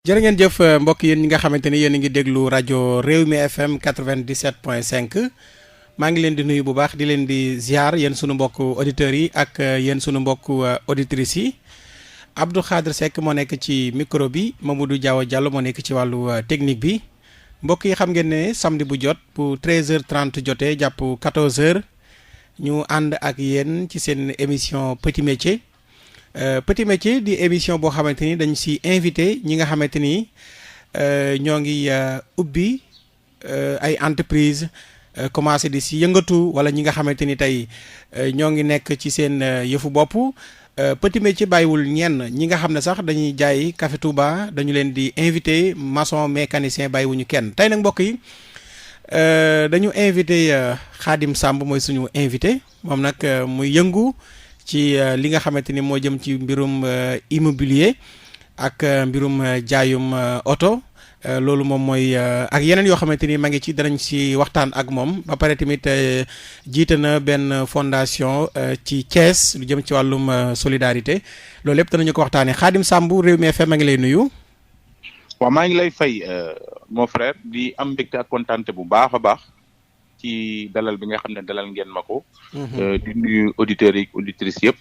jërë ngeen jëf mbokk yéen ñi nga xamante ni yéen a ngi déglu rajo Rewmi FM 97.5 maa ngi leen di nuyu bu baax di leen di ziar yéen sunu mbokk auditeurs yi ak yéen sunu mbokk auditrices yi Abdou Khadre Seck moo nekk ci micro bi Mamadou Diaw Diallo moo nekk ci wàllu technique bi mbokk yi xam ngeen ne samedi bu jot bu 13h30 jotee jàpp 14h ñu ànd ak yéen ci seen émission Petit Métier. Petit Métier di émission boo xamante ni dañ si invité ñi nga xamante ni ñoo ngi ubbi ay entreprise commencé di si yëngatu wala ñi nga xamante ni tey ñoo ngi nekk ci seen yëfu bopp Petit Métier bàyyiwul ñenn ñi nga xam ne sax dañuy jaay café Touba dañu leen di invité maçon mécanicien bàyyiwuñu kenn tey nag mbokk yi dañu invité Khadim Samb mooy suñu invité moom nag muy yëngu ci li nga xamante ni moo jëm ci mbirum immobilier ak mbirum jaayum oto loolu moom mooy ak yeneen yoo xamante ni ma ngi ci danañ si waxtaan ak moom ba pare tamit jiite na benn fondation ci Thiès lu jëm ci wàllum solidarité loolu lépp danañu ko waxtaanee Khadim Samb Rewmi FM a ngi lay nuyu. waaw maa ngi lay fay mon frère di am mbégte ak kontaante bu baax a baax. ci dalal bi nga xam ne dalal ngeen ma ko. di nuyu auditeurs yi auditrices yëpp.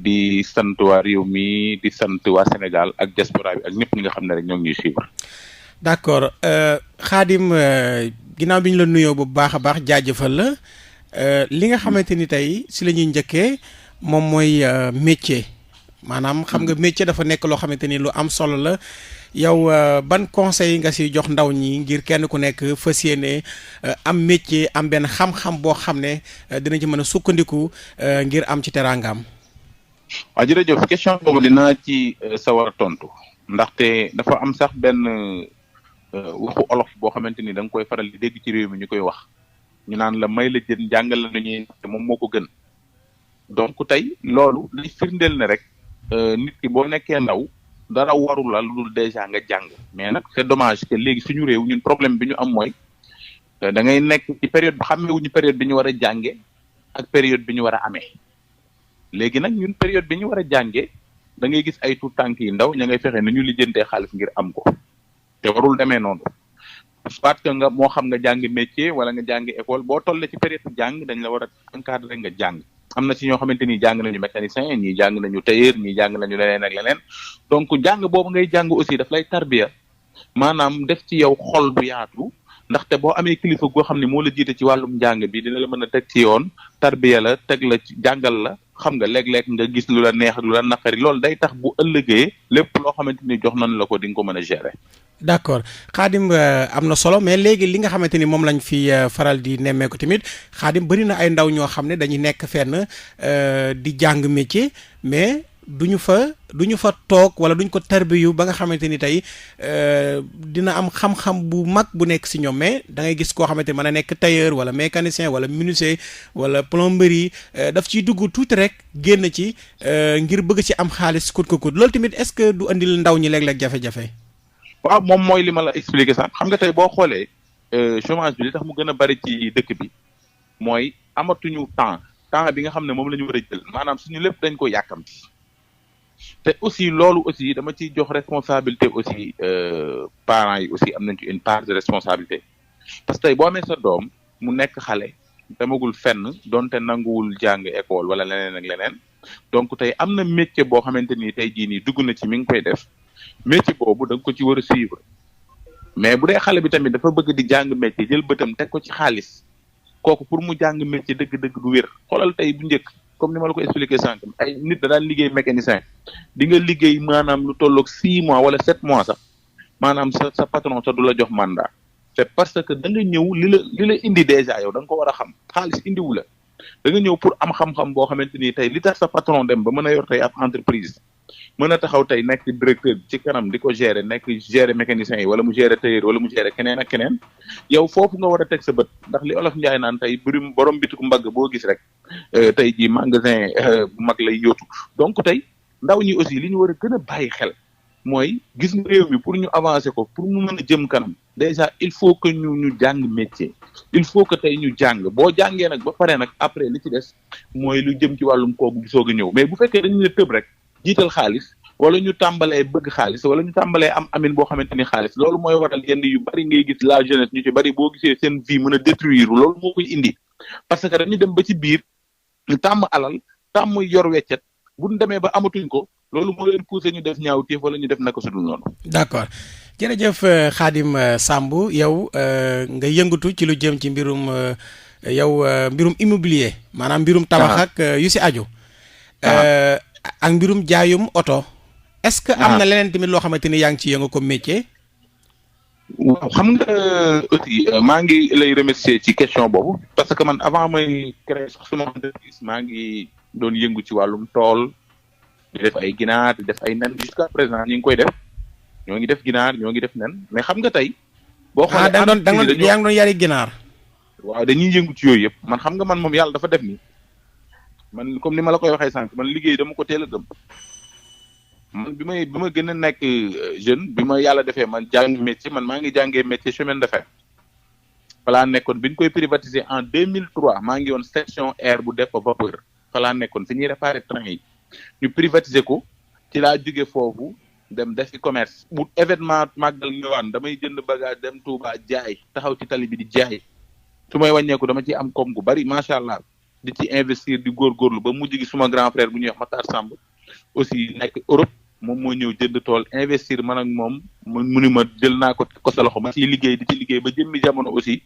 di sant waa réew mi di sant waa Sénégal ak diaspora bi ak ñëpp ñi nga xam ne rek ñoo ngi ñuy suivre. d'accord Khadim ginnaaw bi ñu la nuyoo bu baax a baax jaajëfal la li nga xamante ni tey si la ñuy njëkkee moom mooy métier maanaam xam nga métier dafa nekk loo xamante ni lu am solo la. yow ban conseil nga si jox ndaw ñi ngir kenn ku nekk fas yéene am métier am benn xam-xam boo xam ne dina ci mën a sukkandiku ngir am ci teraangaam. waaw jërëjëf question boobu dinaa ci sawar a tontu ndaxte dafa am sax benn waxu olof boo xamante ni da nga koy faral di dégg ci réew mi ñu koy wax ñu naan la may la jën jàngal la nu ñuy te moom moo ko gën donc tey loolu li firndeel ne rek nit ki boo nekkee ndaw. dara warul la lu dul déjà nga jàng mais nag c'est dommage que léegi suñu réew ñun problème bi ñu am mooy da ngay nekk ci période bi xàmmewuñu période bi ñu war a jànge ak période bi ñu war a amee léegi nag ñun période bi ñu war a jànge da ngay gis ay tuut tànk yi ndaw ña ngay fexe nu ñu lijjantee xaalis ngir am ko te warul demee noonu soit que nga moo xam nga jàng métier wala nga jàng école boo tollee ci période jàng dañ la war a encadrer nga jàng am na ci ñoo xamante ni jàng nañu mécanicien ñii jàng nañu tailleur ñii jàng nañu leneen ak leneen donc jàng boobu ngay jàng aussi daf lay tarbiya maanaam def ci yow xol bu yaatu ndaxte boo amee kilifa goo xam ne moo la jiite ci wàllum njàng bi dina la mën a teg ci yoon tarbiya la teg la ci jàngal la xam nga léeg-léeg nga gis lu la neex ak lu la naqari loolu day tax bu ëllëgee lépp loo xamante ni jox nañ la ko di nga ko mën a gérer. d'accord Khadim am na solo mais léegi li nga xamante ni moom lañ fi faral di nemmeeku tamit Khadim bëri na ay ndaw ñoo xam ne dañuy nekk fenn di jàng métier mais duñu fa toog wala duñ ko tarbiyu ba nga xamante ni tey dina am xam-xam bu mag bu nekk si ñoom mais da ngay gis koo xamante ni mën a nekk tailleur wala mécanicien wala menuisier wala plomberie daf ciy dugg tuuti rek génn ci ngir bëgg ci am xaalis kut loolu tamit est-ce que du andil ndaw ñi léeg-léeg jafe-jafe. waaw moom mooy li ma la expliqué sax xam nga tey boo xoolee chômage bi li tax mu gën a bari ci dëkk bi mooy amatuñu temps bi nga xam ne moom la ñu war a jël maanaam suñu lépp dañ ko yàkkamti te aussi loolu aussi dama ciy jox responsabilité aussi parents yi aussi am nañ ci une part de responsabilité parce que tey boo amee sa doom mu nekk xale demagul fenn donte nanguwul jàng école wala leneen ak leneen donc tey am na métier boo xamante ni tey jii nii dugg na ci mi ngi koy def. métier boobu da nga ko ci war a suivre mais bu dee xale bi tamit dafa bëgg di jàng métier jël bëtam teg ko ci xaalis kooku pour mu jàng métier dëgg-dëgg du wér xoolal tey bu njëkk comme ni ma la ko expliqué sànq ay nit da daan liggéey mécanicien di nga liggéey maanaam lu tolloog 6 mois wala 7 mois sax maanaam sa patron sax du la jox mandat c'est parce que da nga ñëw li la indi déjà yow da nga ko war a xam xaalis indiwu la da nga ñëw pour am xam-xam boo xamante ni tey li tax sa patron dem ba mën a yor tey ab entreprise mën a taxaw tey nekk directeur ci kanam di ko gérer nekk gérer mécanicien yi wala mu gérer tailleur wala mu gérer keneen ak keneen yow foofu nga war a teg sa bët ndax li olof Njaay naan tey borom bitiku mbagg boo gis rek tey ji magasin bu mag lay yóotu donc tey ndaw ñi aussi li ñu war a gën a bàyyi xel mooy gis nga réew mi pour ñu avancer ko pour mu mën a jëm kanam déjà il faut que ñu jàng métier il faut que tey ñu jàng boo jàngee nag ba pare nag après li ci des mooy lu jëm ci wàllum kooku soog a ñëw mais bu fekkee dañu ne tëb rek jiital xaalis wala ñu tàmbalee bëgg xaalis wala ñu tàmbalee am amin boo xamante ni xaalis loolu mooy waral yenn yu bari ngay gis la jeunesse ñu ci bari boo gisee seen vie mën a détruire loolu moo koy indi parce que dañu dem ba ci biir ñu tàmm alal tàmm yor weccet bu ñu demee ba amatuñ ko loolu moo leen poussé ñu def ñaawteef wala ñu def naka su dul noonu. d'accord jërëjëf Khadim Samb yow nga yëngatu ci lu jëm ci mbirum mbirum immobilier maanaam mbirum tabax ak yu si aju. ak mbirum jaayum oto. est-ce que am na leneen tamit loo xamante ni yaa ngi ci yëngu comme métier. waaw xam nga aussi maa ngi lay remercier ci question boobu parce que man avant may créer sax sama entreprise maa ngi doon yëngu ci wàllum tool di def ay ginaar di def ay nen jusqu'à présent ñu ngi koy def ñoo ngi def ginaar ñoo ngi def nen mais xam nga tey. boo xoolee da nga doon yari ginaar. waaw dañuy yëngu ci yooyu yëpp man xam nga man moom yàlla dafa def ni man comme ni ma la koy waxee sànq man liggéey dama ko teel a gëm. man bi ma gën a nekk jeune bi ma yàlla defee man jàng métier man maa ngi jàngee métier chemin de fer falaa nekkoon bi ñu koy privatiser en 2003 maa ngi woon section air bu def vapeur falaa nekkoon fi ñuy réparer train yi ñu privatiser ko ci laa jóge foofu dem defi commerce bu événement màggal ñëwaan damay jënd bagage dem Touba jaay taxaw ci tali bi di jaay su may wàññeeku dama ci am koom gu bari macha allah di ci investir di góorgóorlu ba mujj gi suma grand frère bu ñuy wax Matar Samb aussi nekk Europe moom moo ñëw jënd tool investir man ak moom mu ni ma jël naa ko sa loxo ma ciy liggéey di ci liggéey ba jëmmi jamono aussi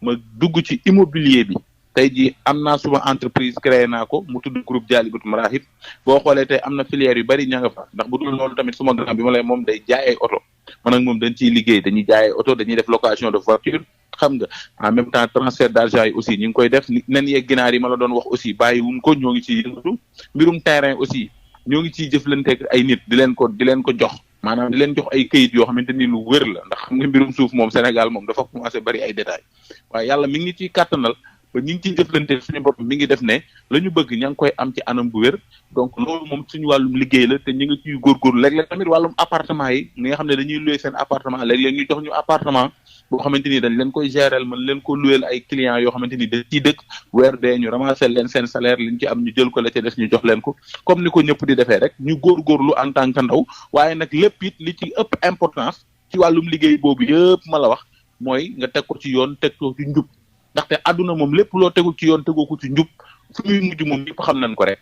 ma dugg ci immobilier bi tey jii am naa suma entreprise créé naa ko mu tudd groupe Dialibatoul Marahib boo xoolee tey am na filière yu bari ña nga fa ndax bu dul loolu tamit suma grand bi ma lay moom day jaay ay oto man ak moom dañ ciy liggéey dañuy jaay ay oto dañuy def location de voiture xam nga en même temps transfert d'argent yi aussi ñu ngi koy def nen yeeg ginaar yi ma la doon wax aussi bàyyi wuñ ko ñoo ngi ciy yëngatu mbirum terrain aussi ñoo ngi ciy jëflanteeg ay nit di leen ko jox maanaam di leen jox ay këyit yoo xamante ni lu wér la ndax xam nga mbirum suuf moom Sénégal moom dafa commencé bari ay détails waaye yàlla mi ngi ciy kàttanal ba ñu ngi ciy jëflanteeg suñu bopp mi ngi def ne la ñu bëgg ña ngi koy am ci anam bu wér donc loolu moom suñu wàllum liggéey la te ñu ngi ciy góorgóorlu léeg-léeg tamit wàllum appartement yi ñi nga xam ne dañuy louer seen appartement léeg-léeg ñu jox ñu appartement boo xamante ni dañ leen koy gérer mën leen ko louer ay clients yoo xamante ni dañ ciy dëkk weer dee ñu ramasser leen seen salaire liñ ci am ñu jël ko la ca des ñu jox leen ko comme ni ko ñëpp di defee rek ñu góorgóorlu en tant que ndaw waaye nag lépp it li ci ëpp importance ci wàllum liggéey boobu yëpp ma la wax mooy nga teg ko ci yoon teg ko ci njub ndaxte àdduna moom lépp loo tegul ci yoon tegoo ko ci njub fu muy mujj moom ñëpp xam nañ ko rek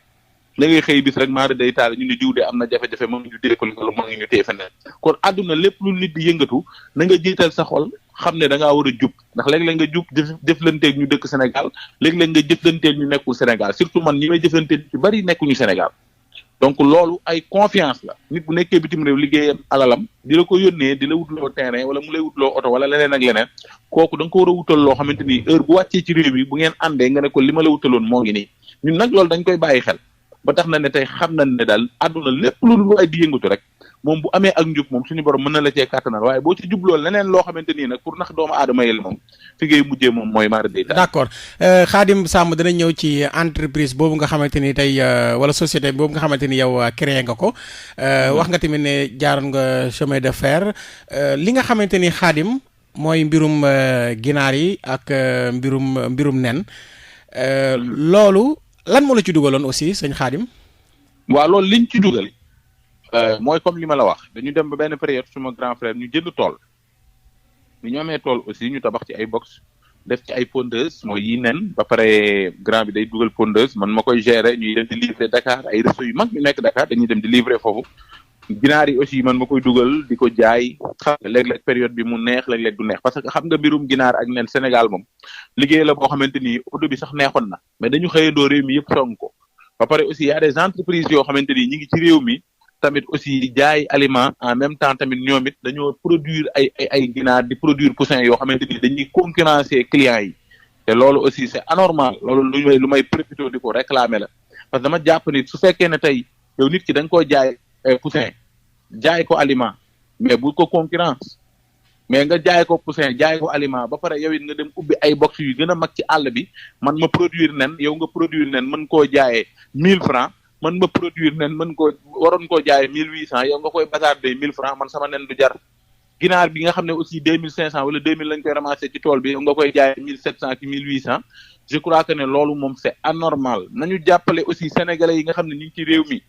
la ngay xëy bis rek maara day taal ñu ne diw de am na jafe-jafe moom ñu téye ko wala moo ngi ñu téye feneen kon àdduna lépp lu nit di yëngatu na nga jiital sa xol xam ne da ngaa war a jub ndax léeg-léeg nga jub jëflanteeg ñu dëkk Sénégal léeg-léeg nga jëflanteeg ñu nekkul Sénégal surtout man ñi may jëflanteeg ci bari nekkuñu Sénégal donc loolu ay confiance la nit bu nekkee bitim réew liggéeyam alalam di la ko yónnee di la wutloo terrain wala mu lay wutloo oto wala leneen ak leneen kooku da nga ko war a wutal loo xamante ni heure bu wàccee ci réew mi bu ngeen àndee nga ne ko li ma la wutaloon moo ngi nii ñun nag loolu dañ koy bàyyi xel ba tax na ne tey xam nañ ne daal àdduna lépp lu ay di yëngatu rek moom bu amee ak njub moom suñu borom mën na la cee kàttanal waaye boo ci jubloo leneen loo xamante nii nag pour nax doomu aadama yel moom fi ngay mujjee moom mooy mara day d'accord Khadim Samb dana ñëw ci entreprise boobu nga xamante ni tey wala société boobu nga xamante ni yow créé nga ko wax nga tamit ne jaaroon nga chemin de fer li nga xamante ni Khadim mooy mbirum ginaar yi ak mbirum nen loolu lan moo la ci dugaloon aussi sëñ Khadim waaw loolu liñ ci dugal mooy comme li ma la wax dañu dem ba benn période suma grand frère ñu jënd tool bi ñu amee tool aussi ñu tabax ci ay box def ci ay pondeuse mooy yi nen ba pare grand bi day dugal pondeuse man ma koy gérer ñuy dem di livrer Dakar ay réseau yu mag ñu nekk Dakar dañuy dem di livrer foofu ginaar yi aussi man ma koy dugal di ko jaay xam nga léeg-léeg période bi mu neex léeg-léeg du neex parce que xam nga mbirum ginaar ak nen Sénégal moom liggéey la boo xamante ni au début bi sax neexoon na mais dañu xëyandoo réew mi yëpp song ko ba pare aussi y a des entreprises yoo xamante ni ñi ngi ci réew mi tamit aussi jaay aliment en même temps tamit ñoom it dañoo produire ay ginaar di produire poussin yoo xamante ni dañuy concurrencer clients yi te loolu aussi c'est anormal loolu lu may profité di ko réclamer la parce que dama jàpp ni su fekkee ne tey yow nit ki da nga koo jaay poussin jaay ko aliment mais bu ko concurrence mais nga jaay ko poussin jaay ko aliment ba pare yow it nga dem ubbi ay box yu gën a mag ci àll bi man ma produire nen yow nga produire nen mën koo jaayee 1000 francs man ma produire nen mën koo waroon koo jaayee 1800 yow nga koy bazarder 1000 francs man sama nen du jar ginaar bi nga xam ne aussi 2500 wala 2000 lañ koy ramasser ci tool bi yow nga koy jaayee 1700 ci 1800 je crois que ne loolu moom c'est anormal nañu jàppale aussi sénégalais yi nga xam ne ñu ngi ci réew mi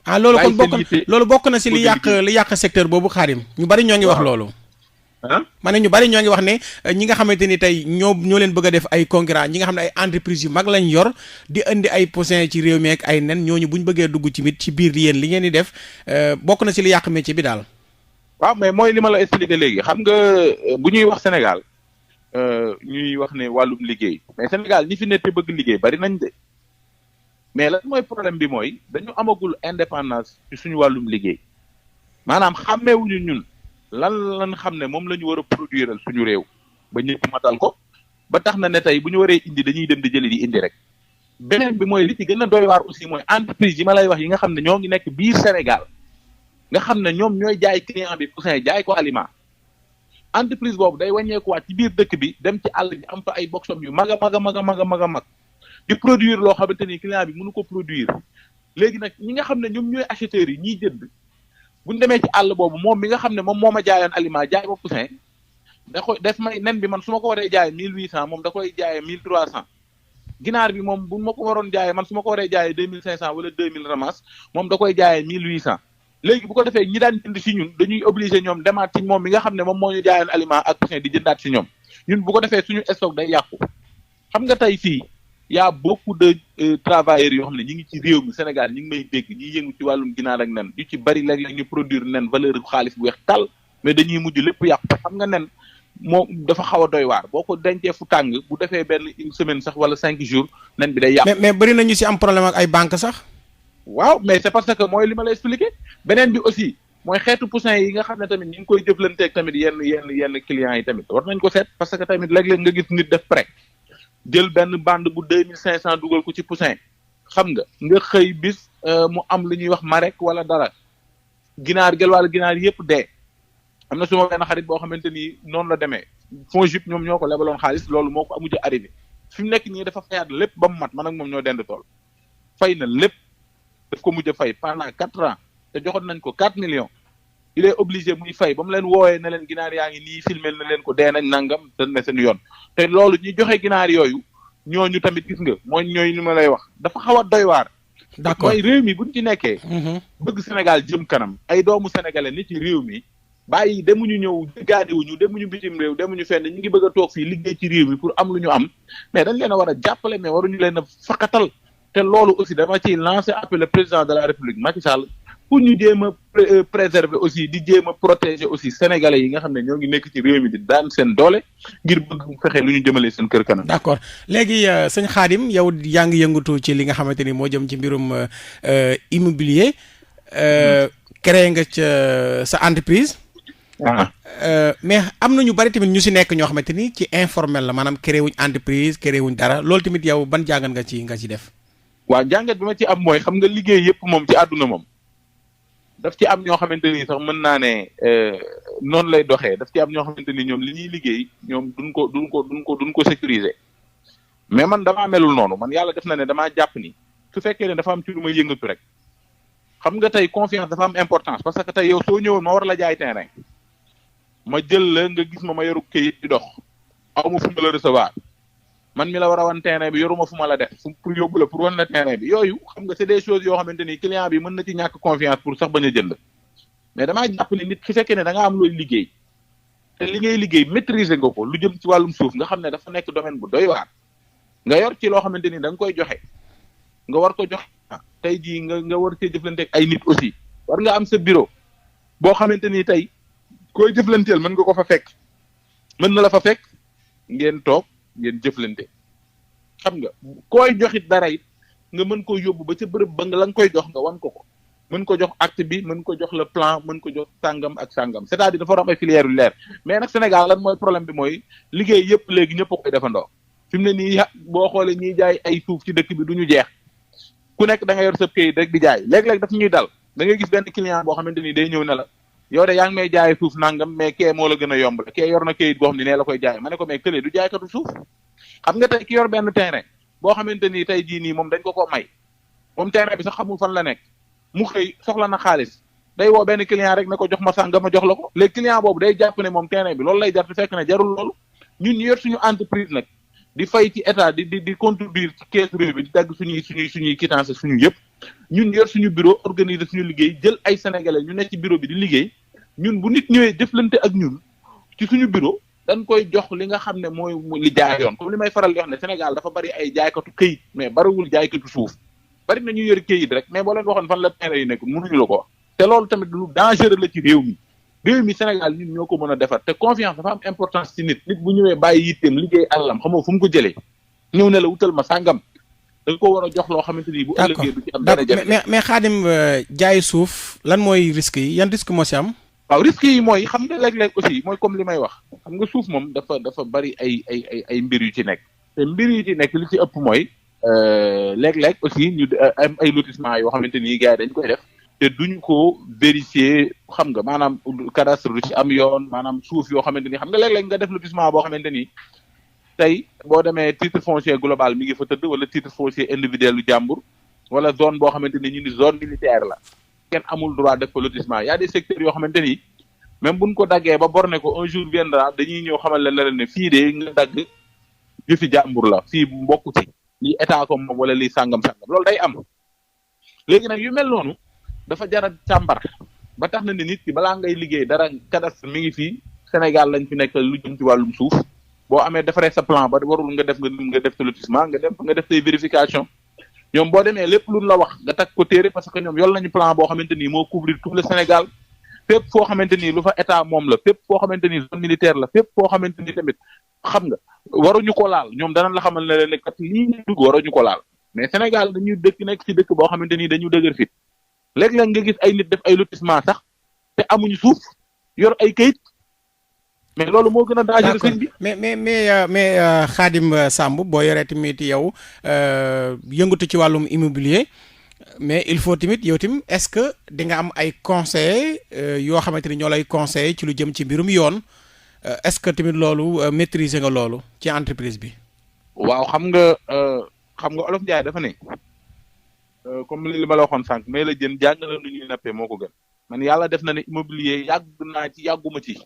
ah loolu kon bàyyi seen yitte loolu bokk na si li liggéey. li yàq secteur boobu Khadim ñu bari ñoo ngi wax loolu. ah ma ne ñu bari ñoo ngi wax ne ñi nga xamante ni tey ñoo leen bëgg a def ay concurrent ñi nga xam ne ay entreprise yu mag lañ yor di indi ay poussin ci réew mi ak ay nen ñooñu bu ñu bëggee dugg ci mit ci biir yéen li ngeen di def bokk na si li yàq métier bi daal. waaw mais mooy li ma la expliqué léegi xam nga bu ñuy wax Sénégal ñuy wax ne wàllum liggéey mais Sénégal ñi fi ne te bëgg liggéey bari nañ de mais lan mooy problème bi mooy dañu amagul indépendance ci suñu wàllum liggéey maanaam xàmmeewuñu ñun lan xam ne moom la ñu war a produire suñu réew ba ñëpp matal ko ba tax na ne tey bu ñu waree indi dañuy dem di jëli di indi rek beneen bi mooy li ci gën a doy waar aussi mooy entreprise yi ma lay wax yi nga xam ne ñoo ngi nekk biir Sénégal nga xam ne ñoom ñooy jaay client bi poussin jaay ko aliment entreprise boobu day wàññeekuwaat ci biir dëkk bi dem ci àll bi am fa ay boxam yu mag a mag di produire loo xamante ni client bi mënu ko produire léegi nag ñi nga xam ne ñoom ñooy acheteurs yi ñiy jënd bu ñu demee ci àll boobu moom mi nga xam ne moom moo ma jaayoon aliment jaay ko poussin da koy def may nen bi man su ma ko waree jaayee 1800 moom da koy jaayee 1300 ginaar bi moom bu ma ko waroon jaayee man su ma ko waree jaayee 2500 wala 2000 ramas moom da koy jaayee 1800 léegi bu ko defee ñi daan jënd si ñun dañuy obligé ñoom demaat ci moom mi nga xam ne moom moo ñu jaayoon aliment ak poussin di jëndaat si ñoom ñun bu ko defee suñu stock day yàqu xam nga tey fii y a beaucoup de travailleurs yoo xam ne ñi ngi ci réew mi Sénégal ñi ngi may dégg ñi yëngu ci wàllum ginaar ak nen yu ci bari léeg-léeg ñu produire nen valeur xaalis bu weex tàll mais dañuy mujj lépp yàqu xam nga nen moo dafa xaw a doy waar boo ko dencee fu tàng bu defee benn une semaine sax wala 5 jours nen bi day yàqu. mais bari na ñu si am problème ak ay banque sax. waaw mais c'est parce que mooy li ma la expliqué beneen bi aussi mooy xeetu poussin yi nga xam ne tamit ñu ngi koy jëflanteeg tamit yenn clients yi tamit war nañ ko seet parce que tamit léeg-léeg nga gis nit def prêt jël benn bande bu 2500 dugal ko ci poussin xam nga xëy bis mu am lu ñuy wax marek wala dara ginaar gel wala ginaar yëpp dee am na suma benn xarit boo xamante ni noonu la demee FONGIP ñoom ñoo ko lebaloon xaalis loolu moo ko mujj arrivé fi mu nekk nii dafa fayaat lépp ba mu mat man ak moom ñoo dend tool fay na lépp daf ko mujj a fay pendant 4 ans te joxoon nañ ko 4 millions il est obligé muy fay ba mu leen woowee ne leen ginaar yaa ngi nii filmel na leen ko dee nañ nangam te ne seen yoon te loolu ñi joxe ginaar yooyu ñooñu tamit gis nga mooy ñooy li ma lay wax dafa xaw a doy waar. d'accord mooy réew mi buñ ci nekkee. bëgg Sénégal jëm kanam ay doomu sénégalais ni ci réew mi bàyyi demuñu ñëw gaadiwuñu demuñu bitim réew demuñu fenn ñu ngi bëgg a toog fii liggéey ci réew mi pour am lu ñu am mais dañ leen a war a jàppale mais waruñu leen a faqatal te loolu aussi dama ciy lancer appel le président de la République Macky Sall pour ñu jéem a préserver aussi di jéem a protéger aussi sénégalais yi nga xam ne ñoo ngi nekk ci réew mi di daan seen doole ngir bëgg fexe lu ñu jëmalee seen kër kanam. d'accord léegi sëñ Khadim yow yaa ngi yëngatu ci li nga xamante ni moo jëm ci mbirum immobilier créé nga ca sa entreprise. mais am na ñu bari tamit ñu si nekk ñoo xamante ni ci informel la maanaam créé wuñ entreprise créé wuñ dara loolu tamit yow ban jàngat nga ci def. waaw jàngat bi ma ci am mooy xam nga liggéey yëpp moom ci àdduna moom. daf ci am ñoo xamante ni sax mën naa ne noonu lay doxee daf ci am ñoo xamante ni ñoom li ñuy liggéey ñoom duñ ko sécuriser mais man damaa melul noonu man yàlla def na ne damaa jàpp ni su fekkee ne dafa am ci lu may yëngatu rek xam nga tey confiance dafa am importance parce que tey yow soo ñëwoon ma war la jaay terrain ma jël la nga gis ma yoru këyit di dox aw ma fu ma la recevoir man mi la war a wan terrain bi yoruma fu ma la def pour yóbbu la pour wan la terrain bi yooyu xam nga c'est des choses yoo xamante ni client bi mën na ci ñàkk confiance pour sax bañ a jënd mais damaa jàpp ni nit ki fekkee ne da nga am looy liggéey te li ngay liggéey maîtriser nga ko lu jëm ci wàllum suuf nga xam ne dafa nekk domaine bu doy waar nga yor ci loo xamante ni da nga koy joxe nga war ko joxe tey jii nga war cee jëflanteeg ay nit aussi war nga am sa bureau boo xamante ni tey koy jëflanteel mën nga ko fa fekk mën na la fa fekk ngeen toog ngeen jëflante xam nga koy joxit dara it nga mën ko yóbbu ba ca bërëb ba nga la nga koy jox nga wan ko mën ko jox acte bi mën ko jox le plan mën ko jox sàngam ak sàngam c'est-à-dire dafa war a am ay filières yu leer mais nag Sénégal lan mooy problème bi mooy liggéey yëpp léegi ñëpp a koy defandoo fi mu ne nii boo xoolee ñiy jaay ay suuf ci dëkk bi du ñu jeex ku nekk da nga yor sa këyit rek di jaay léeg-léeg daf ñuy dal da ngay gis benn client boo xamante ni day ñëw ne la yow de yaa ngi may jaay suuf nangam mais kee moo la gën a yomb la kee yor na këyit boo xam ne nee la koy jaay ma ne ko mais kële du jaaykatu suuf xam nga tey ki yor benn terrain boo xamante ni tey jii nii moom dañ ko may moom terrain bi sax xamul fan la nekk mu xëy soxla na xaalis day woo benn client rek ne ko jox ma sànga ma jox la ko léegi client boobu day jàpp ne moom terrain bi loolu lay jar te fekk ne jarul loolu ñun ñu yor suñu entreprise nag di fay ci état di contribuer ci keesu réew bi di dagg suñuy quittance suñu yëpp ñun yor suñu bureau organiser suñu liggéey jël ay sénégalais ñu nekk ci bureau bi di liggéey ñun bu nit ñëwee jëflante ak ñun ci suñu bureau dañ koy jox li nga xam ne mooy li jaar yoon comme li may faral di wax ne Sénégal dafa bari ay jaaykatu këyit mais bariwul jaaykatu suuf bari na ñu yor këyit rek mais boo leen waxoon fan la terrain yi nekk mënuñu la ko wax te loolu tamit lu dangereux la ci réew mi Sénégal ñun ñoo ko mën a defar te confiance dafa am importance ci nit bu ñëwee bàyyi yitteem liggéey àllam xamoo fu mu ko jëlee ñëw ne la wutal ma sàngam da nga ko war a jox loo xamante ni bu ëllëgee du ci am dara jafe mais Khadim jaay suuf lan mooy risque yi yan risque moo si am waaw risque yi mooy xam nga léeg-léeg aussi mooy comme li may wax xam nga suuf moom dafa bari ay mbir yu ci nekk te mbir yu ci nekk li ci ëpp mooy léeg-léeg aussi ñu am ay lotissement yoo xamante ni gars yi dañ koy def te duñ ko vérifier xam nga maanaam cadastre du ci am yoon maanaam suuf yoo xamante ni xam nga léeg-léeg nga def lotissement boo xamante ni tey boo demee titre foncier global mi ngi fa tëdd wala titre foncier individuel lu jàmbur wala zone boo xamante ni ñu ni zone militaire la kenn amul droit def ko lotissement y a des secteurs yoo xamante ni même buñ ko daggee ba borné ko un jour viendra dañuy ñëw xamal leen ne fii de nga dagg jëfi jàmbur la fii mbokku ci lii état ko moom wala lii sàngam loolu day am léegi nag yu mel noonu dafa jar a càmbar ba tax na ne nit ki balaa ngay liggéey dara cadastre mi ngi fii Sénégal lañ fi nekk lu jëm ci wàllum suuf boo amee defaree sa plan ba warul nga def sa lotissement nga def say vérification ñoom boo demee lépp luñ la wax nga tag ko téere parce que ñoom yor nañu plan boo xamante ni moo couvrir tout le Sénégal fépp foo xamante ni lu fa état moom la fépp foo xamante ni zone militaire la fépp foo xamante ni tamit xam nga waruñu ko laal ñoom danañ la xamal ne leen kat lii ñu dugg waruñu ko laal mais Sénégal dañuy nekk ci dëkk boo xamante ni dañu dëgër fit léeg-léeg nga gis ay nit def ay lotissement sax te amuñu suuf yor ay kayit mais loolu moo gën a dangereux sëñ bi mais Khadim Samb boo yoree tamit yow yëngatu ci wàllum immobilier mais il faut tamit yow tamit est-ce que di nga am ay conseillers yoo xamante ni ñoo lay conseiller ci lu jëm ci mbirum yoon est-ce que tamit loolu maîtriser nga loolu ci entreprise bi. waaw xam nga Olof Ndiaye dafa ne comme li ma la waxoon sànq mais la jën jàng na nu ñuy nappee moo ko gën man yàlla def na ne immobilier yàgguma ci.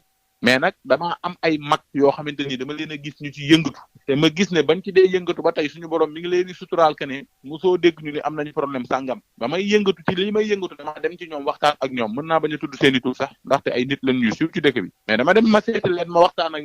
mais nag damaa am ay mag yoo xamante ni dama leen a gis ñu ci yëngatu te ma gis ne bañ ci dee yëngatu ba tey suñu borom mi ngi leen di suturaal que ne mosoo dégg ñu ne am nañu problème sàngam ba may yëngatu ci li may yëngatu dama dem ci ñoom waxtaan ak ñoom mën naa bañ a tudd seen i tur sax ndaxte ay nit lañ ñu siiw ci dëkk bi mais dama dem ma seeti leen ma waxtaan ak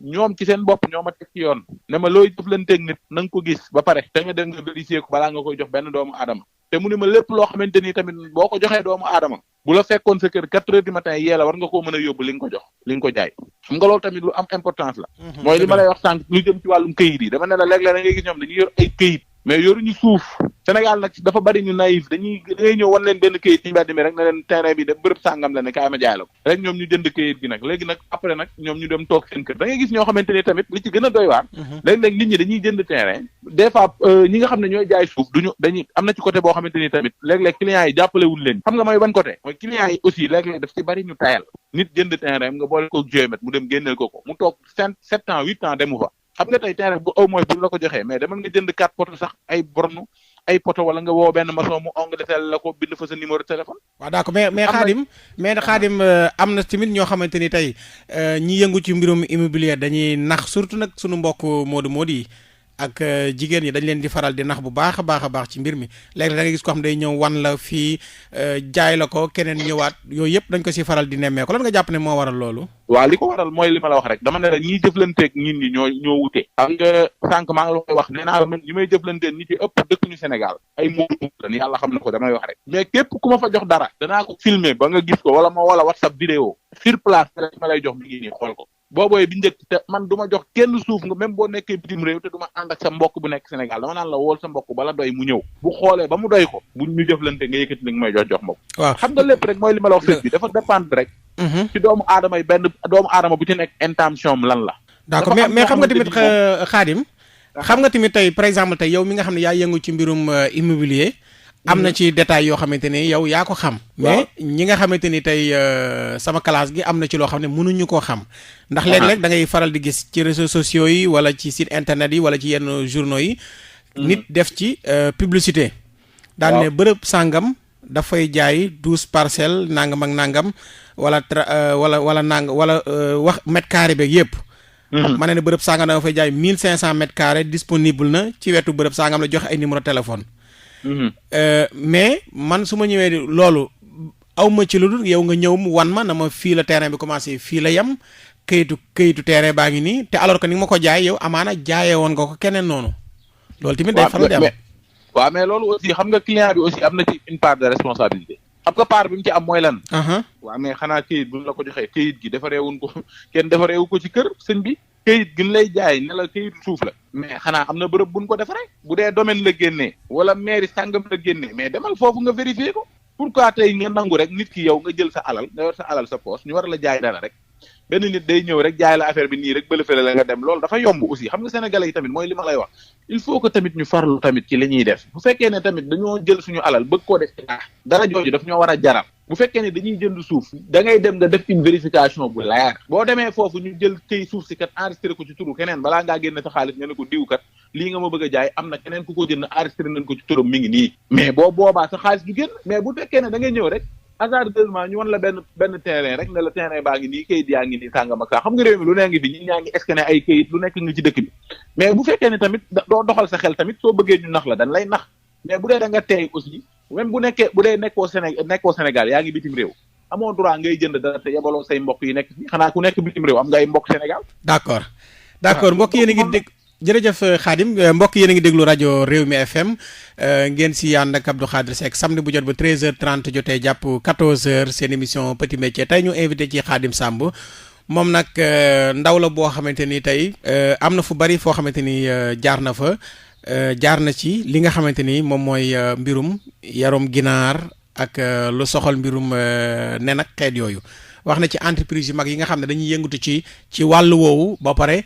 ñoom ci seen bopp ñoo ma teg ci yoon ne ma looy jëflanteeg nit na nga ko gis ba pare te nga dem nga vérifier ko balaa nga koy jox benn doomu aadama te mu ne ma lépp loo xamante ni tamit boo ko joxee doomu aadama bu la fekkoon sa kër 4 heures du matin yee la war nga koo mën a yóbbu li nga ko jox li nga ko jaay xam nga loolu tamit lu am importance la mooy li ma lay wax sànq lu jëm ci wàllum këyit yi dama ne la léeg-léeg da ngay gis ñoom dañuy yor ay këyit mais yoruñu suuf Sénégal nag dafa bari ñu naïf da ngay ñëw wan leen benn këyit ci mbedd mi rek ne leen terrain bi de bërëb sàngam la ne kaay ma jaay la ko rek ñoom ñu jënd këyit gi nag léegi nag après nag ñoom ñu dem toog seen kër da ngay gis ñoo xamante ni tamit li ci gën a doy waar léeg-léeg nit ñi dañuy jënd terrain des fois ñi nga xam ne ñooy jaay suuf dañuy am na ci côté boo xamante ni tamit léeg-léeg clients yi jàppalewul leen xam nga mooy ban côté mooy clients yi aussi léeg-léeg daf ci bari ñu tayal nit jënd terrain nga boole ko géomètre mu dem génneel ko mu toog 7 ans 8 ans demu fa xam nga tey terrain bu au moins bu la ko joxee mais demal nga jënd 4 poto sax ay borne ay poto wala nga woo benn maçon mu ong defal la ko bind fa sa numéro de téléphone. waaw d'accord mais Khadim am na tamit ñoo xamante ni tey ñi yëngu ci mbirum immobilier dañuy nax surtout nag sunu mbokk Modou yi ak jigéen ñi dañ leen di faral di nax bu baax a baax ci mbir mi léegi da nga gis ko xam day ñëw wan la fii jaay la ko keneen ñëwaat yooyu yëpp dañ ko si faral di nemmee ko lan nga jàpp ne moo waral loolu. waaw li ko waral mooy li ma la wax rek dama ne la ñiy jëflanteeg ñin ñi ñoo wute. xam nga sànq maa ngi la koy wax nee naa la man ñi may jëflanteel ñi ci ëpp dëkk ñu Sénégal ay moodu la ni yàlla xam na ko damay wax rek mais képp ku ma fa jox dara danaa ko filmer ba nga gis ko wala WhatsApp vidéo sur place rek ma lay jox mi ngi nii xool ko boobooy bi njëkk te man du ma jox kenn suuf nga même boo nekkee bitim réew te du ma ànd ak sa mbokk bu nekk Sénégal dama naan la wool sa mbokk bala doy mu ñëw bu xoolee ba mu doy ko bu ñu jëflante nga yëkkati li nga may jox mbokk waaw xam nga lépp rek mooy li ma la wax sëñ bi dafa dépendre rek ci doomu aadama yi benn doomu aadama bu ci nekk intention lan la d'accord mais xam nga tamit Khadim xam nga tamit tey par exemple tey yow mi nga xam ne yaa yëngu ci mbirum immobilier am na ci détails yoo xamante ni yow yaa ko xam mais ñi nga xamante ni tey sama classe gi am na ci loo xam ne mënuñu koo xam ndax léeg-léeg da ngay faral di gis ci réseaux sociaux yi wala ci site internet yi wala ci yenn journaux yi nit def ci publicité daal ne bërëb sàngam dafay jaay 12 parcelles nangam ak nangam wala wax mètre carré beeg yëpp ma ne bërëb sàngam dafa fay jaay 1500 mètres carrés disponible na ci wetu bërëb sàngam la joxe ay numéro téléphone mais man su ma ñëwee loolu aw ma ci lu dul yow nga ñëw mu wan ma na ma fii la terrain bi commencé fii la yem këyitu terrain baa ngi nii te alors que ni nga ma ko jaay yow amaana jaayee woon nga ko keneen noonu. loolu tamit day faral di am. waaw mais loolu aussi xam nga client bi aussi am na ci une part de responsabilité. xam nga part bi mu ci am mooy lan. waaw mais xanaa këyit buñ la ko joxee këyit gi defareewuñ ko kenn defareewu ko ci kër sëñ bi këyit gi lay jaay ne la këyitu suuf la. mais xanaa am na bërëb buñ ko defaree. bu dee domaine la génnee. wala mairie sàngam la génnee mais demal foofu nga vérifier ko. pourquoi tey nga nangu rek nit ki yow nga jël sa alal nga yor sa alal sa poche ñu war la jaay dara rek benn nit day ñëw rek jaay la affaire bi nii rek bëlëfale la nga dem loolu dafa yomb aussi xam nga sénégalais yi tamit mooy li ma lay wax il faut que tamit ñu farlu tamit ci li ñuy def bu fekkee ne tamit dañoo jël suñu alal bëgg koo def ci dara jooju daf ñoo war a jaral bu fekkee ne dañuy jënd suuf da ngay dem nga def une vérification bu leer boo demee foofu ñu jël këy suuf si kat enregistré ko ci turu keneen balaa ngaa génne sa xaalis nga ne ko diw kat lii nga ma bëgg a jaay am na keneen ku ko jënd enregistré nañ ko ci turam mi ngi nii mais boo boobaa sa xaalis du génn mais bu fekkee ne da ngay ñëw rek hasardeusement ñu wan la benn terrain rek ne la terrain baa ngi nii kayit yaa ngi nii sàngam ak saa xam nga réew mi lu nee ngi fi ñi ñaa ngi escané ay kayit lu nekk nga ci dëkk bi mais bu fekkee ne tamit doo doxal sa xel tamit soo bëggee ñu nax la dañ lay nax mais bu dee da nga teey aussi même bu dee nekkoo Sénégal yaa ngi bitim réew amoo droit ngay jënd dara te yebaloo say mbokk yi nekk fi xanaa ku nekk bitim réew am nga ay mbokk Sénégal. d'accord mbokk yéen a ngi dégg jërëjëf Khadim mbokk yéen a ngi déglu rajo Rewmi FM ngeen si ànd ak Abdou Khadre Seck samedi bu jot ba 13h30 jotee jàpp 14h seen émission Petit Métier tey ñu invité ci Khadim Samb moom nag ndaw la boo xamante ni tey am na fu bari foo xamante ni jaar na fa jaar na ci li nga xamante ni moom mooy mbirum yarum ginaar ak lu soxal mbirum nen ak xeet yooyu wax na ci entreprise yu mag yi nga xam ne dañuy yëngatu ci wàllu woowu ba pare.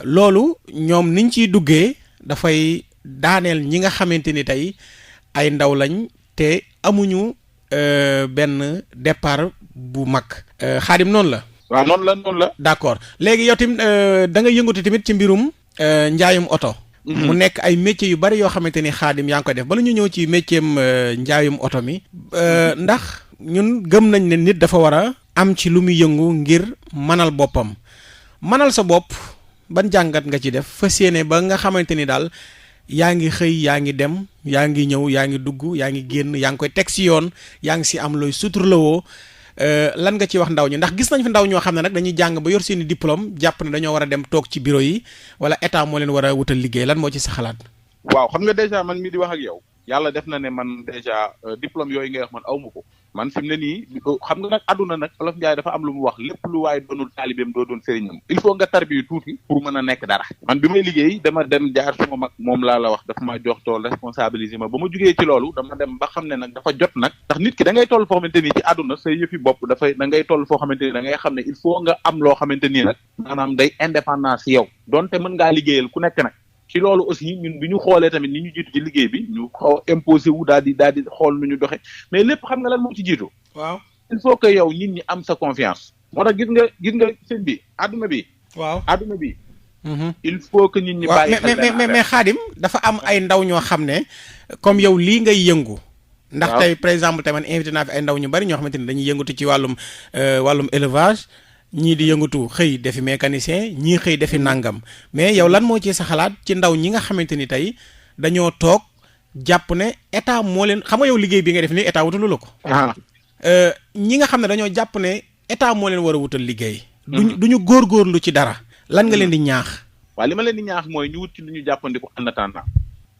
loolu ñoom niñ ciy duggee dafay daaneel ñi nga xamante ni tey ay ndaw lañ te amuñu benn départ bu mag. Khadim noonu la. waaw noonu la. d'accord léegi yow tamit da nga yëngatu tamit ci mbirum njaayum oto. mu nekk ay métiers yu bari yoo xamante ni Khadim yaa ngi koy def bala ñu ñëw ci métier njaayum oto mi. ndax ñun gëm nañ ne nit dafa war a am ci lu muy yëngu ngir mënal boppam mënal sa bopp. ban jàngat nga ci def fas yéene ba nga xamante ni daal yaa ngi xëy yaa ngi dem yaa ngi ñëw yaa ngi dugg yaa ngi génn yaa ngi koy teg si yoon yaa ngi si am looy suturlawoo lan nga ci wax ndaw ñi ndax gis nañ fi ndaw ñoo xam ne nag dañuy jàng ba yor seeni diplôme jàpp ne dañoo war a dem toog ci bureau yi wala état moo leen war a wutal liggéey lan moo ci sa xalaat. waaw xam nga déjà man mii di wax ak yow yàlla def na ne man déjà diplôme yooyu ngay wax man aw ma ko man fi mu ne nii xam nga nag àdduna nag Olof Njaay dafa am lu mu wax lépp lu waaye doonul taalibeem doo doon sëriñam il faut nga tarbiyu tuuti pour mën a nekk dara man bi may liggéey dama dem jaar suma mag moom laa la wax dafa ma jox tool responsabilisé ma ba ma jugee ci loolu dama dem ba xam ne nag dafa jot nag ndax nit ki da ngay toll foo xamante nii ci àdduna say yëfi bopp dafay da ngay toll foo xamante ni da ngay xam ne il faut nga am loo xamante nii nag maanaam day indépendance yow donte mën ngaa liggéeyal ku nekk nag ci loolu aussi ñun bi ñu xoolee tamit ni ñu jiitu ci liggéey bi ñu xaw imposé wu daal di xool nu ñu doxe mais lépp xam nga lan moo ci jiitu. waaw il faut que yow nit ñi am sa confiance. moo tax gis nga sëñ bi àdduna bi. waaw àdduna bi. il faut que nit ñi bàyyi xel mais Khadim dafa am ay ndaw ñoo xam ne comme yow lii ngay yëngu. ndax tey par exemple tey man invité naa fi ay ndaw ñu bari ñoo xamante ni dañuy yëngatu ci wàllum élevage. ñii di yëngatu xëy defi mécanicien ñii xëy defi nàngam mais yow lan moo ci sa xalaat ci ndaw ñi nga xamante ni tey dañoo toog jàpp ne état moo leen xam nga yow liggéey bi nga def nii état wutalu la ko. ñi nga xam ne dañoo jàpp ne état moo leen war a wutal liggéey. duñu góorgóorlu ci dara. lan nga leen di ñaax. waaw li ma leen di ñaax mooy ñu wut ci lu ñu jàppandiku en attendant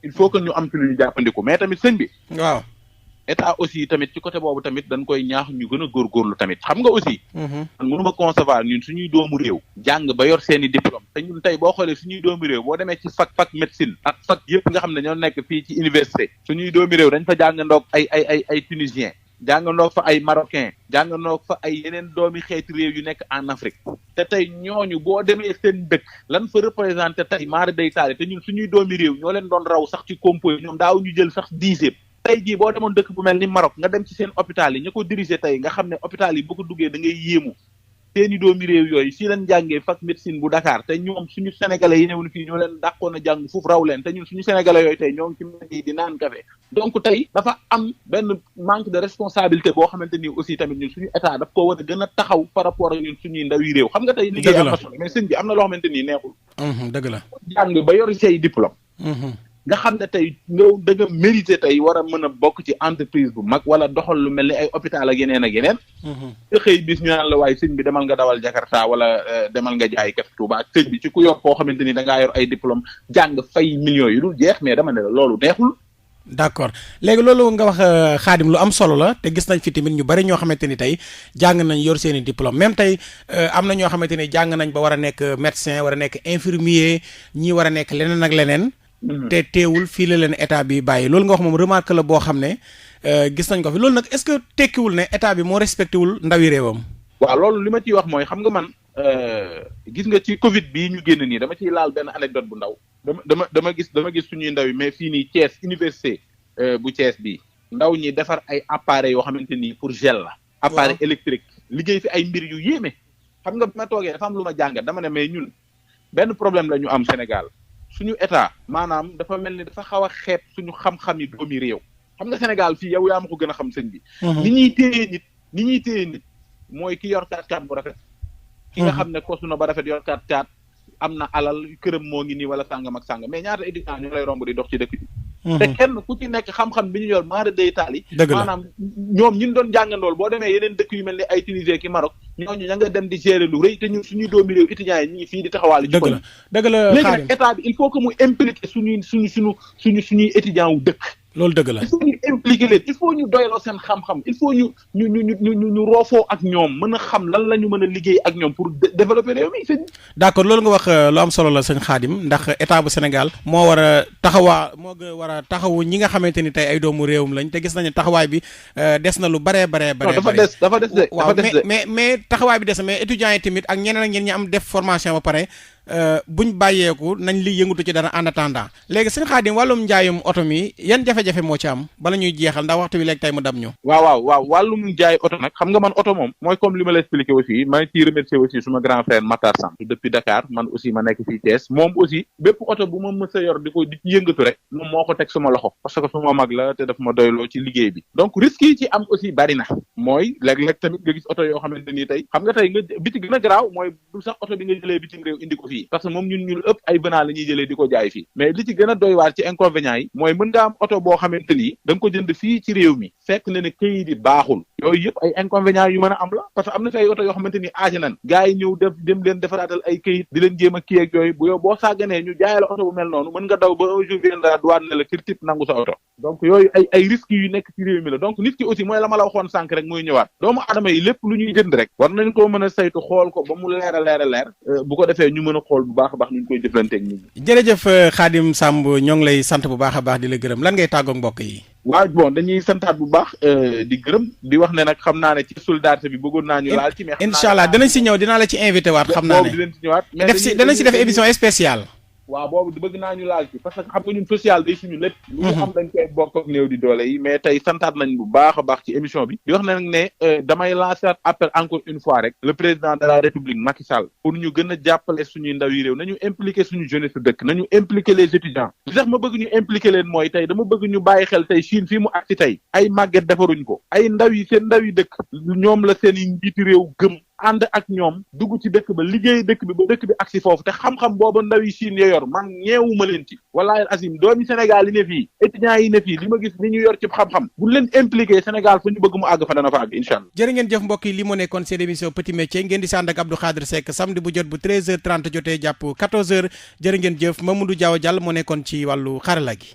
il faut que ñu am ci lu ñu jàppandiku mais tamit sëñ bi. waaw. état aussi tamit ci côté boobu tamit dañ koy ñaax ñu gën a góorgóorlu tamit xam nga aussi. man mënuma concevoir ñun suñuy doomu réew. jàng ba yor seeni diplôme te ñun tey boo xoolee suñuy doomu réew boo demee ci fac médecine ak fac yëpp nga xam ne ñoo nekk fii ci université. suñuy doomu réew dañ fa jàngandoog ay tunisien jàngandoog fa ay marocain jàngandoog fa ay yeneen doomi xeeti réew yu nekk en Afrique. te tey ñooñu boo demee seen dëkk lan fa représenté tey maara day taale te ñun suñuy doomi réew ñoo leen doon raw sax ci compo yi ñoom daaw ñu jël sax 10e. tey jii boo demoon dëkk bu mel ni Maroc nga dem ci seen hôpital yi ña ko diriger tey nga xam ne hôpital yi boo ko duggee da ngay yéemu seeni doomi réew yooyu si leen jàngee fac médecine bu Dakar te ñoom suñu sénégalais yi newoon fii ñoo leen dàqoon a jàng foofu raw leen te ñun suñu sénégalais yooyu tey ñoo ngi ci mbedd yi di naan café donc tey dafa am benn manque de responsabilité boo xamante ni aussi tamit ñun suñu état daf ko war a gën a taxaw par rapport ak ñun suñuy ndawi réew xam nga tey liggéey am na solo mais sëñ bi am na loo xamante nii neexul dëgg la jàng ba yor say diplôme nga xam ne tey yow da nga mérité tey war a mën a bokk ci entreprise bu mag wala doxal lu mel ni ay hôpital ak yeneen ak yeneen. te xëy bis ñu naan la waaye sëñ bi demal nga dawal Jakarta wala demal nga jaay café Touba ak sëñ bi ci ku yor koo xamante ni da ngaa yor ay diplôme jàng fay millions yu dul jeex mais dama ne la loolu neexul. d'accord léegi loolu nga wax Khadim lu am solo la te gis nañ fi tamit ñu bari ñoo xamante ni tey jàng nañ yor seen i diplôme même tey am na ñoo xamante ni jàng nañ ba war a nekk médecin war a nekk infirmier ñii war a nekk leneen ak leneen. te teewul fii la leen état bi bàyyi loolu nga wax moom remarque la boo xam ne gis nañ ko fi loolu nag est-ce que tekkiwul ne état bi moo respecté wul ndawi réewam. waaw loolu li ma ciy wax mooy xam nga man gis nga ci Covid bii ñu génn nii dama ciy laal benn anecdote bu ndaw dama gis suñuy ndaw yi mais fii nii Thiès université bu Thiès bii ndaw ñi defar ay appareils yoo xamante ni pour gel la. appareil électrique liggéey fi ay mbir yu yéeme. xam nga bi ma toogee dafa am lu ma jàngat dama ne mais ñun benn problème la ñu am Sénégal suñu état maanaam dafa mel ni dafa xaw a xeeb suñu xam-xam yi doomi réew. xam nga Sénégal fii yow yaa ma ko gën a xam sëñ bi. ni ñuy téye nit mooy ki yor 4x4 bu rafet. ki nga xam ne kosu na ba rafet yor 4x4 am na alal këram moo ngi nii wala sàngam ak sàngam mais ñaata étudiant ñu lay romb di dox ci dëkk bi. te kenn ku ci nekk xam-xam bi ñu yor maara day taal yi. maanaam ñoom ñi doon jàngandool boo demee yeneen dëkk yu mel ni ay Tunisie ki Maroc ñooñu ña nga dem di gérer lu rëy te ñun suñuy doomi réew étudiants yi ñu ngi fii di taxawaale. dëgg la léegi nag état bi il faut que mu impliquer suñuy étudiants wu dëkk. loolu dëgg la il faut ñu impliquer leen il faut ñu doyloo seen xam-xam il faut ñu roofoo ak ñoom mën a xam lan la ñu mën a liggéey ak ñoom pour développer réew mi sëñ. d'accord loolu nga wax lu am solo la sëñ Khadim ndax état bu Sénégal moo war a taxawu ñi nga xamante ni tey ay doomu réewum lañ te gis nañu taxawaay bi des na lu baree. dafa des mais taxawaay bi des na mais étudiants yi tamit ak ñeneen ñi am def formation ba pare. buñ bàyyeeku nañ li yëngatu ci dara en attendant léegi sëñ Khadim wàllum njaayum oto mi yan jafe-jafe moo ci am bala ñuy jeexal ndax waxtu bi léegi tey mu dam ñu. waaw wàllum jaay oto nag xam nga man oto moom mooy comme li ma la expliqué aussi maa ngi ciy remercier aussi suma grand frère Matar Samb depuis Dakar man aussi ma nekk fii Thiès moom aussi bépp oto bu ma mës a yor di ci yëngatu rek moom moo ko teg suma loxo parce que suma mag la te daf ma doyloo ci liggéey bi donc risque yi ci am aussi bari na mooy léeg-léeg tamit nga gis oto yoo xamante ni tey xam nga tey nga biti gën a garaaw mooy du sax oto bi nga jëlee bitim réew indi ko parce que moom ñun ëpp ay venant la ñuy jëlee di ko jaay fii mais li ci gën a doy waar ci inconvénients yi mooy mën nga am oto boo xamante ni da nga ko jënd fii ci réew mi fekk na ne këyit yi baaxul yooyu yëpp ay inconvénients yu mën a am la parce que am na fi ay oto yoo xamante ni âgé nan gars yi ñëw dem leen defaraatal ay këyit di leen jéem a kii ak yooyu bu yow boo sàgganee ñu jaay la oto bu mel noonu mën nga daw ba un jour viendra douane ne la kirtip nangu sa oto donc yooyu ay risques yu nekk ci réew mi la donc nit ki aussi mooy la ma la waxoon sànq rek muy ñëwaat doomu aadama yi lépp lu ñuy jënd rek war nañ koo mën a saytu xool ko ba mu leer a leer bu ko defee ñu mën a xool bu baax a baax ñu koy jëflanteeg nit ñi. jërëjëf Khadim Samb ñoo ngi lay sant bu baax a baax di la gërëm lan ngay tàggoog mbokk yi. waaw bon dañuy santaat bu baax di gërëm di wax ne nag xam naa ne ci solidarité bi bëggoon naa ñu laal ci. mais incha allah dinañ si ñëw dinaa la ci invité waat xam naa ne dinañ si ñëwaat. danañ si def émission spéciale. waaw boobu bëgg naa ñu laal ci parce que xam nga ñun social day suñu lépp. lu ñu xam dañ koy bokk ak néew di doole yi mais tey santaat nañ bu baax a baax ci émission bi. di wax ne nag ne damay lancer appel encore une fois rek le président de la république Macky Sall pour ñu gën a jàppale suñuy ndaw yi réew nañu impliquer suñu jeunesse su dëkk nañu impliquer les étudiants. li tax ma bëgg ñu impliquer leen mooy tey dama bëgg ñu bàyyi xel tey Chine fii mu agsi tey ay màgget defaruñ ko ay ndaw yi seen ndaw yi dëkk ñoom la seen i njiiti réew gëm ànd ak ñoom dugg ci dëkk ba liggéey dëkk bi ba dëkk bi agsi foofu te xam-xam booba ndaw yi Chine ya yor man ñeewuma leen ci wallaahi azim doomi Sénégal yi ne fii étudiants yi ne fii li ma gis ni ñu yor ci xam-xam bu leen impliqué Sénégal fu ñu bëgg mu àgg fa dana fa àgg incha allah. jërë ngeen jëf mbokk yi li mu nekkoon seen émission Petit Métier ngeen di sànd ak Abdou Khadre Seck samedi bu jot bu 13h30 jotee jàpp 14h jërë ngeen jëf Mamadou Diaw Diall moo nekkoon ci wàllu xarala gi